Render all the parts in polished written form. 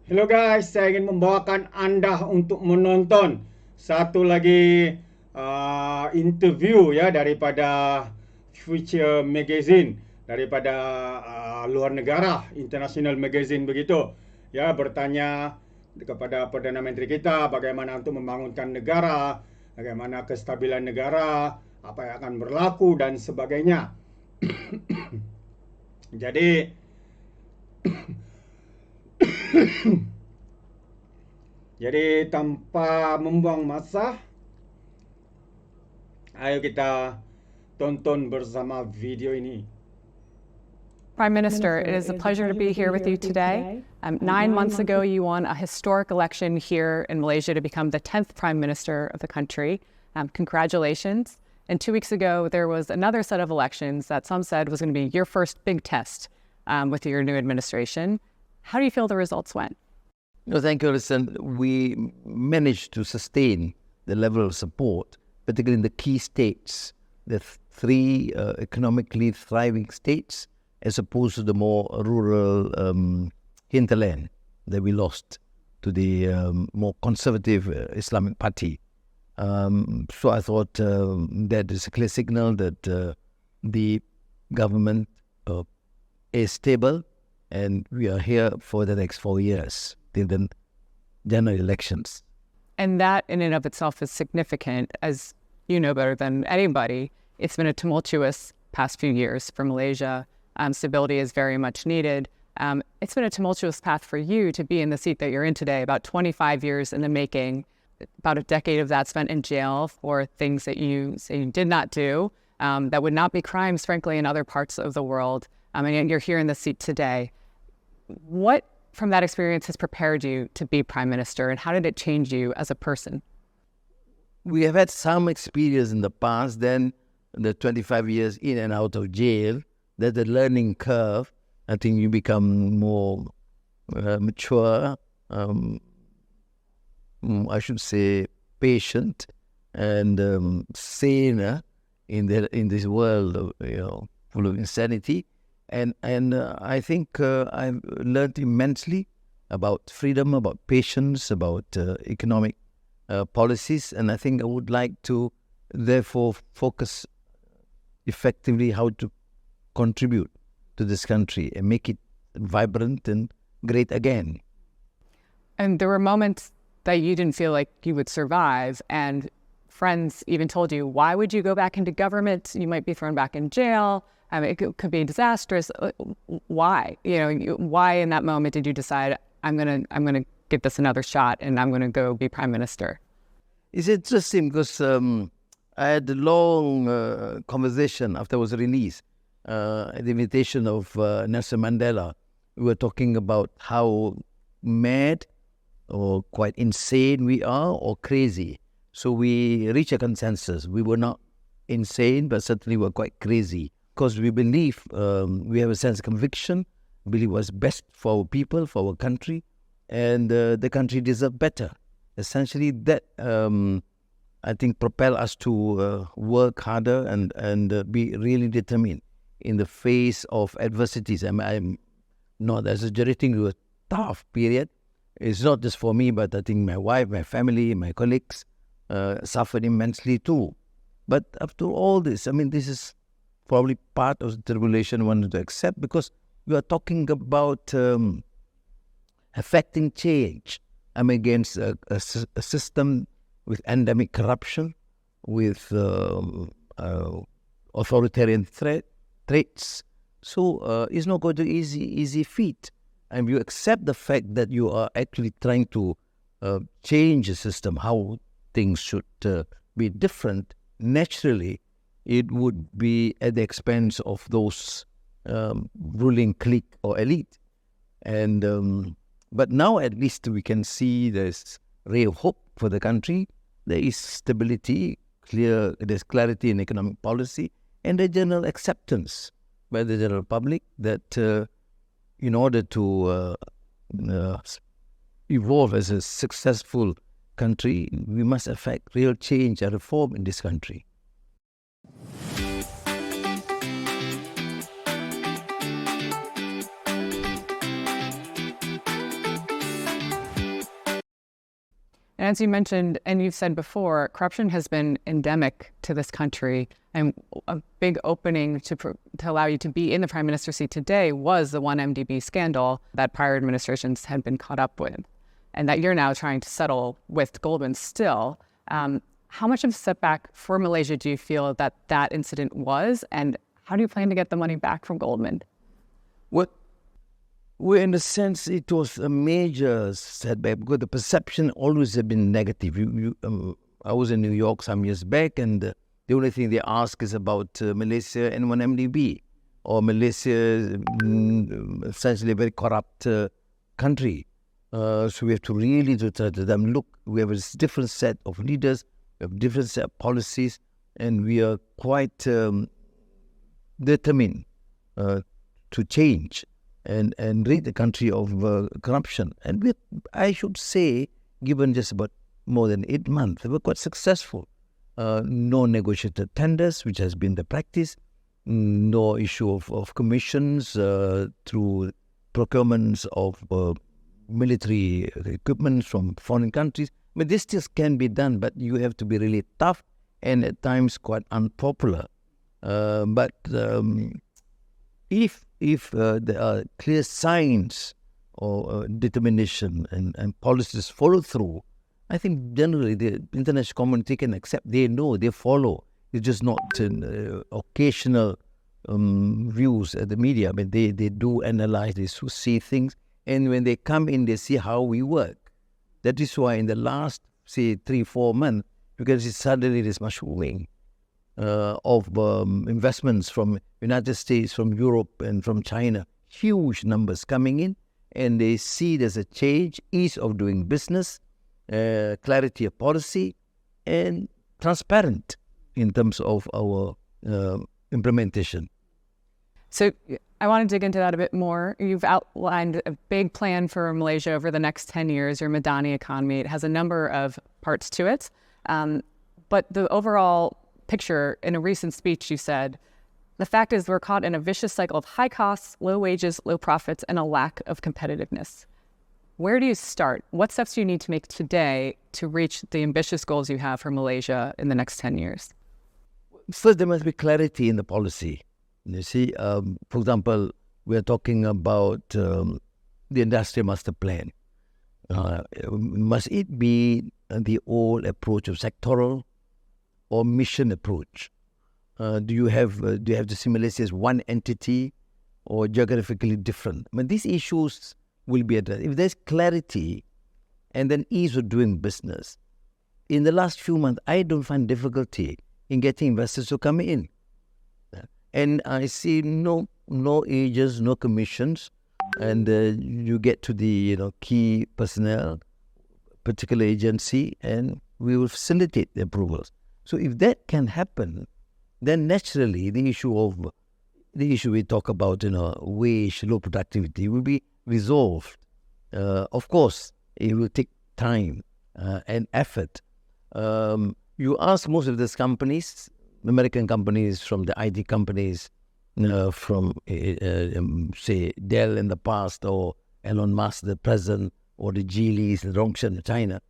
Hello guys, saya ingin membawakan Anda untuk menonton satu lagi interview ya daripada Future Magazine, daripada luar negara, International Magazine begitu. Ya, bertanya kepada Perdana Menteri kita bagaimana untuk membangunkan negara, bagaimana kestabilan negara, apa yang akan berlaku dan sebagainya. Jadi tanpa membuang masa, ayo kita tonton bersama video ini. Prime Minister, it is a pleasure to be here with you today. 9 months ago, you won a historic election here in Malaysia to become the 10th Prime Minister of the country. Congratulations. And 2 weeks ago, there was another set of elections that some said was going to be your first big test with your new administration. How do you feel the results went? No, thank you, Alison. We managed to sustain the level of support, particularly in the key states, the three economically thriving states, as opposed to the more rural hinterland that we lost to the more conservative Islamic Party. So I thought that is a clear signal that the government is stable, and we are here for the next 4 years till the general elections. And that in and of itself is significant. As you know better than anybody, it's been a tumultuous past few years for Malaysia. Stability is very much needed. It's been a tumultuous path for you to be in the seat that you're in today, about 25 years in the making, about a decade of that spent in jail for things that you say you did not do, that would not be crimes, frankly, in other parts of the world. And yet you're here in the seat today. What from that experience has prepared you to be Prime Minister, and how did it change you as a person? We have had some experience in the past, then the 25 years in and out of jail, that the learning curve, I think you become more mature, I should say patient, and saner in this world of, full of insanity. And I think I've learned immensely about freedom, about patience, about economic policies, and I think I would like to therefore focus effectively how to contribute to this country and make it vibrant and great again. And there were moments that you didn't feel like you would survive, and friends even told you, why would you go back into government? You might be thrown back in jail. It could be disastrous. Why? Why in that moment did you decide, I'm gonna give this another shot and I'm gonna go be Prime Minister? It's interesting because I had a long conversation after I was released at the invitation of Nelson Mandela. We were talking about how mad or quite insane we are, or crazy. So we reached a consensus. We were not insane, but certainly were quite crazy, because we believe, we have a sense of conviction, believe what's best for our people, for our country, and the country deserves better. Essentially, that I think propel us to work harder and be really determined in the face of adversities. I'm not exaggerating, it was a tough period. It's not just for me, but I think my wife, my family, my colleagues suffered immensely too. But after all this, this is probably part of the tribulation one to accept, because we are talking about affecting change. I'm against a system with endemic corruption, with authoritarian traits. So it's not going to be easy feat. And you accept the fact that you are actually trying to change the system, how things should be different. Naturally, it would be at the expense of those ruling clique or elite. And but now at least we can see there's ray of hope for the country. There is stability, there's clarity in economic policy, and a general acceptance by the general public that in order to evolve as a successful country, we must affect real change and reform in this country. And as you mentioned, and you've said before, corruption has been endemic to this country. And a big opening to allow you to be in the prime minister seat today was the 1MDB scandal that prior administrations had been caught up with, and that you're now trying to settle with Goldman still. How much of a setback for Malaysia do you feel that that incident was, and how do you plan to get the money back from Goldman? Well, in a sense, it was a major setback because the perception always had been negative. I was in New York some years back, and the only thing they ask is about Malaysia and 1MDB, or Malaysia, essentially a very corrupt country. So we have to really tell them, look, we have a different set of leaders, we have a different set of policies, and we are quite determined to change and rid the country of corruption. And I should say, given just about more than 8 months, they were quite successful. No negotiated tenders, which has been the practice, no issue of commissions through procurements of military equipment from foreign countries. I mean, this still can be done, but you have to be really tough and at times quite unpopular. But if there are clear signs or determination and policies follow through, I think generally the international community can accept. They know, they follow. It's just not occasional views at the media. I mean, they do analyze, they see things. And when they come in, they see how we work. That is why in the last, say, 3-4 months, you can see suddenly there's mushrooming of investments from United States, from Europe, and from China. Huge numbers coming in. And they see there's a change, ease of doing business, clarity of policy, and transparent in terms of our implementation. So I want to dig into that a bit more. You've outlined a big plan for Malaysia over the next 10 years, your Madani economy. It has a number of parts to it. But the overall picture, in a recent speech, you said, the fact is we're caught in a vicious cycle of high costs, low wages, low profits, and a lack of competitiveness. Where do you start? What steps do you need to make today to reach the ambitious goals you have for Malaysia in the next 10 years? First, there must be clarity in the policy. You see, for example, we are talking about the industrial master plan. Must it be the old approach of sectoral or mission approach? Do you have to see Malaysia as one entity or geographically different? I mean, these issues will be addressed. If there's clarity and then ease of doing business, in the last few months, I don't find difficulty in getting investors to come in. And I see no agents, no commissions, and you get to the key personnel, particular agency, and we will facilitate the approvals. So if that can happen, then naturally the issue we talk about, wage, low productivity, will be resolved. Of course, it will take time and effort. You ask most of these companies, American companies, from the IT companies, from say Dell in the past, or Elon Musk, the present, or the Geelys, the Rongshan in China,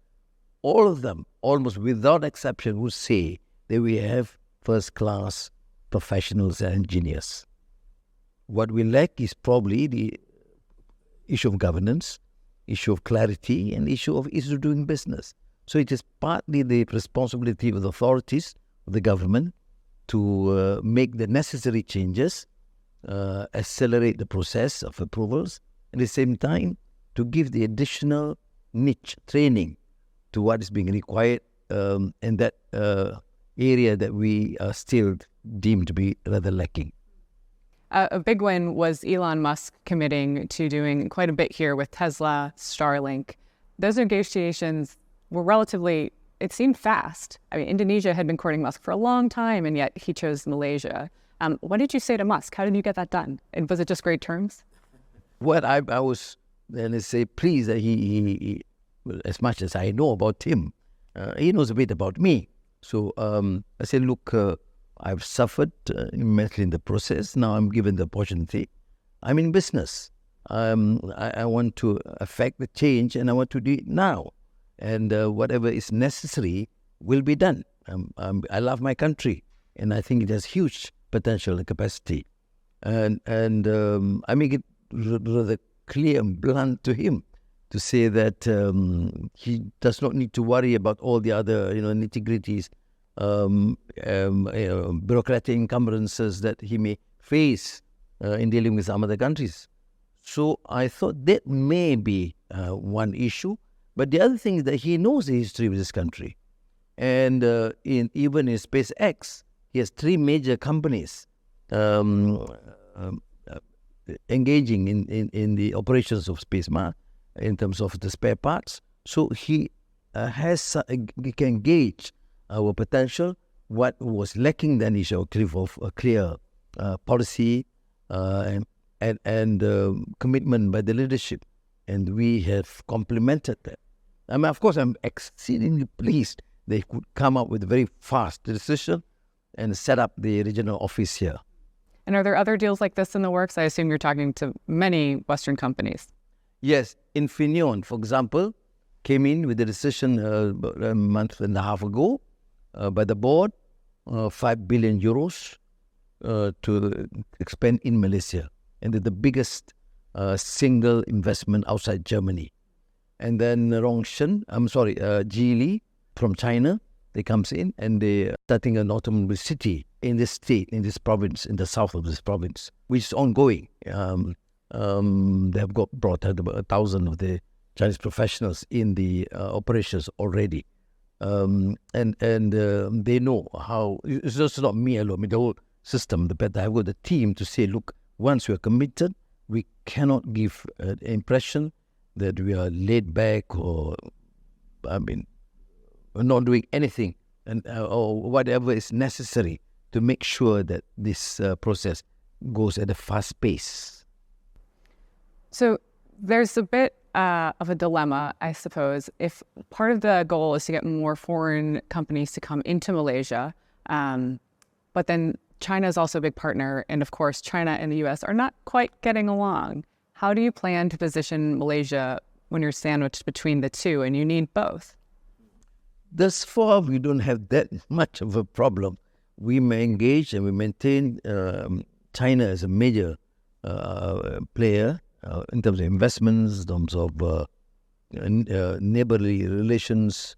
all of them, almost without exception, would say that we have first-class professionals and engineers. What we lack is probably the issue of governance, issue of clarity, and issue of ease of doing business. So it is partly the responsibility of the authorities, of the government, to make the necessary changes, accelerate the process of approvals, at the same time to give the additional niche training to what is being required in that area that we are still deemed to be rather lacking. A big win was Elon Musk committing to doing quite a bit here with Tesla, Starlink. Those negotiations were relatively, it seemed fast. I mean, Indonesia had been courting Musk for a long time, and yet he chose Malaysia. What did you say to Musk? How did you get that done? And was it just great terms? Well, I was, let's say, pleased that he, as much as I know about him, he knows a bit about me. So I said, look, I've suffered immensely in the process. Now I'm given the opportunity. I'm in business. I want to affect the change, and I want to do it now. and whatever is necessary will be done. I love my country, and I think it has huge potential and capacity. And I make it rather clear and blunt to him to say that he does not need to worry about all the other, nitty-gritties, bureaucratic encumbrances that he may face in dealing with some other countries. So I thought that may be one issue. But the other thing is that he knows the history of this country. And even in SpaceX, he has 3 major companies engaging in the operations of SpaceMart in terms of the spare parts. So he can gauge our potential. What was lacking then is a clear policy and commitment by the leadership, and we have complemented that. I mean, of course, I'm exceedingly pleased they could come up with a very fast decision and set up the regional office here. And are there other deals like this in the works? I assume you're talking to many Western companies. Yes, Infineon, for example, came in with a decision about a month and a half ago by the board, 5 billion euros to expand in Malaysia. And they're the biggest single investment outside Germany. And then Geely from China, they comes in and they're starting an automobile city in this state, in this province, in the south of this province, which is ongoing. They have brought about 1,000 of the Chinese professionals in the operations already. And they know how, it's just not me alone, the whole system, but I've got a team to say, look, once we are committed, we cannot give an impression that we are laid back or, we're not doing anything or whatever is necessary to make sure that this process goes at a fast pace. So there's a bit of a dilemma, I suppose. If part of the goal is to get more foreign companies to come into Malaysia, but then China is also a big partner, and of course, China and the US are not quite getting along. How do you plan to position Malaysia when you're sandwiched between the two and you need both? Thus far, we don't have that much of a problem. We may engage and we maintain China as a major player in terms of investments, in terms of neighborly relations,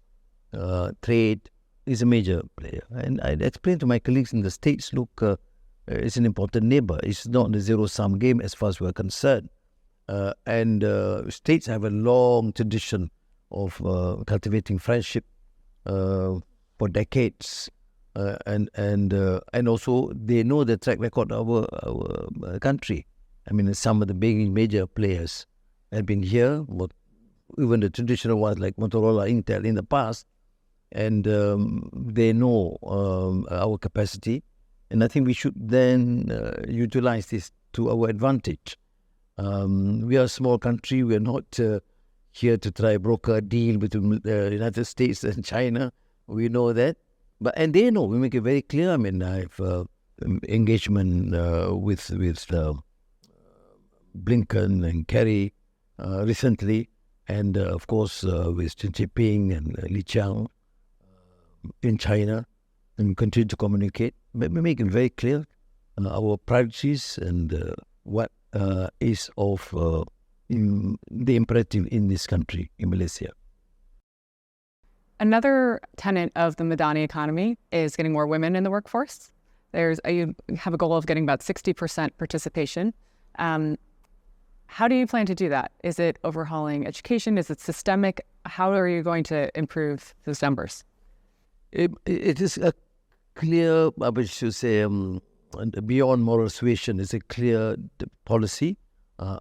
trade. Is a major player. And I explained to my colleagues in the States, look, it's an important neighbor. It's not a zero-sum game as far as we're concerned. And States have a long tradition of cultivating friendship for decades. And also they know the track record of our country. I mean, some of the big major players have been here, but even the traditional ones like Motorola, Intel in the past, and they know our capacity, and I think we should then utilize this to our advantage. We are a small country. We are not here to try broker a deal between the United States and China. We know that, and they know. We make it very clear. I mean, I have engagement with Blinken and Kerry recently, and of course with Xi Jinping and Li Qiang in China, and continue to communicate. But we make it very clear our priorities and what is of the imperative in this country, in Malaysia. Another tenet of the Madani economy is getting more women in the workforce. You have a goal of getting about 60% participation. How do you plan to do that? Is it overhauling education? Is it systemic? How are you going to improve those numbers? It is a clear, I should say, beyond moral suasion, it's a clear policy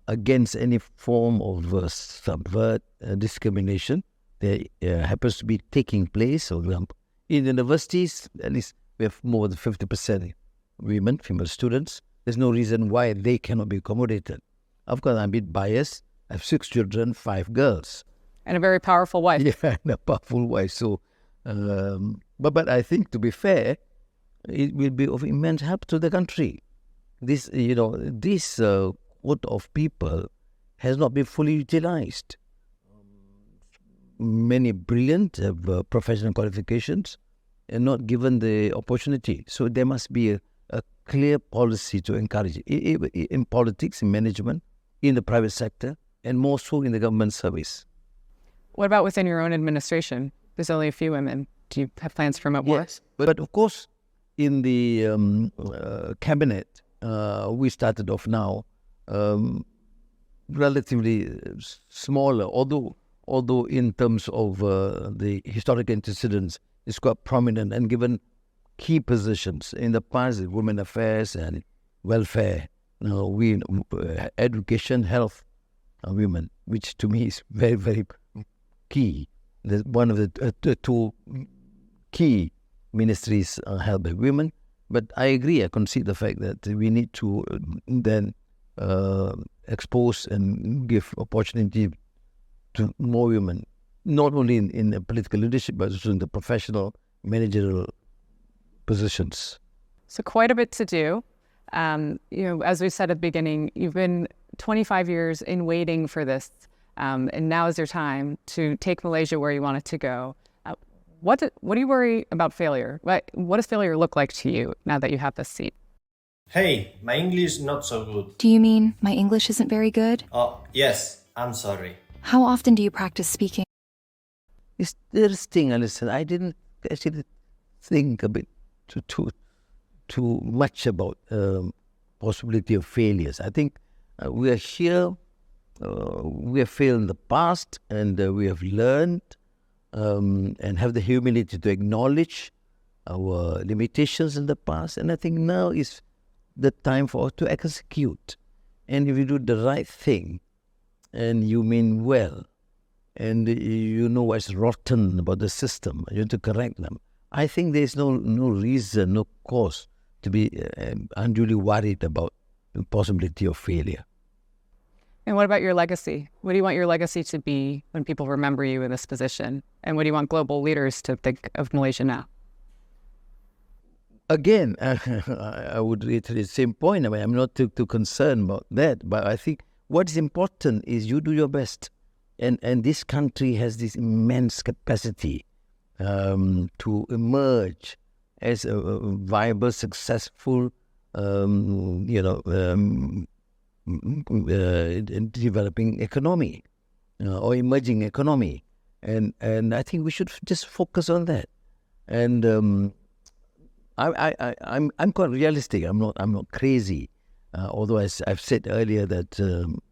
against any form of subvert discrimination that happens to be taking place. For example, in universities, at least we have more than 50% women, female students. There's no reason why they cannot be accommodated. Of course, I'm a bit biased. I have 6 children, 5 girls. And a very powerful wife. Yeah, and a powerful wife. So, but I think, to be fair, it will be of immense help to the country. This quota of people has not been fully utilized. many brilliant, have professional qualifications, and not given the opportunity. So there must be a clear policy to encourage it in politics, in management, in the private sector, and more so in the government service. What about within your own administration? There's only a few women. Do you have plans to promote more? Yes, but of course, in the cabinet, we started off now relatively smaller, although in terms of the historical antecedents, it's quite prominent and given key positions. In the past, women affairs and welfare, education, health, women, which to me is very, very key. One of the two key ministries are held by women. But I agree, I concede the fact that we need to then expose and give opportunity to more women, not only in the political leadership, but also in the professional, managerial positions. So quite a bit to do. As we said at the beginning, you've been 25 years in waiting for this, and now is your time to take Malaysia where you want it to go. What do you worry about failure? What does failure look like to you now that you have this seat? Hey, my English not so good. Do you mean my English isn't very good? Oh, yes, I'm sorry. How often do you practice speaking? It's interesting, Alison. I didn't actually think a bit too much about possibility of failures. I think we are here. We have failed in the past, and we have learned and have the humility to acknowledge our limitations in the past. And I think now is the time for us to execute. And if you do the right thing, and you mean well, and you know what's rotten about the system, you have to correct them, I think there's no reason, no cause to be unduly worried about the possibility of failure. And what about your legacy? What do you want your legacy to be when people remember you in this position? And what do you want global leaders to think of Malaysia now? Again, I would reiterate the same point. I mean, I'm not too concerned about that, but I think what is important is you do your best. And this country has this immense capacity to emerge as a viable, successful, developing economy or emerging economy, and I think we should just focus on that. And I'm quite realistic. I'm not crazy. Although as I've said earlier that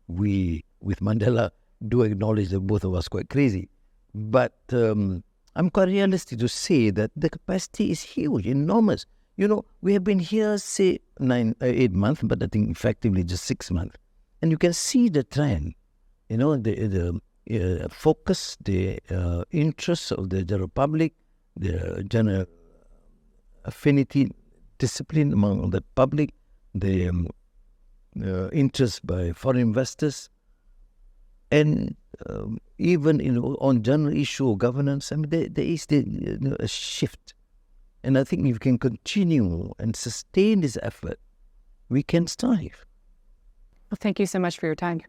we with Mandela do acknowledge that both of us quite crazy, but I'm quite realistic to say that the capacity is huge, enormous. We have been here, say, 8 months, but I think effectively just 6 months. And you can see the trend, the focus, the interests of the general public, the general affinity, discipline among the public, the interest by foreign investors, and even on general issue of governance. I mean, there is a shift. And I think if we can continue and sustain this effort, we can strive. Well, thank you so much for your time.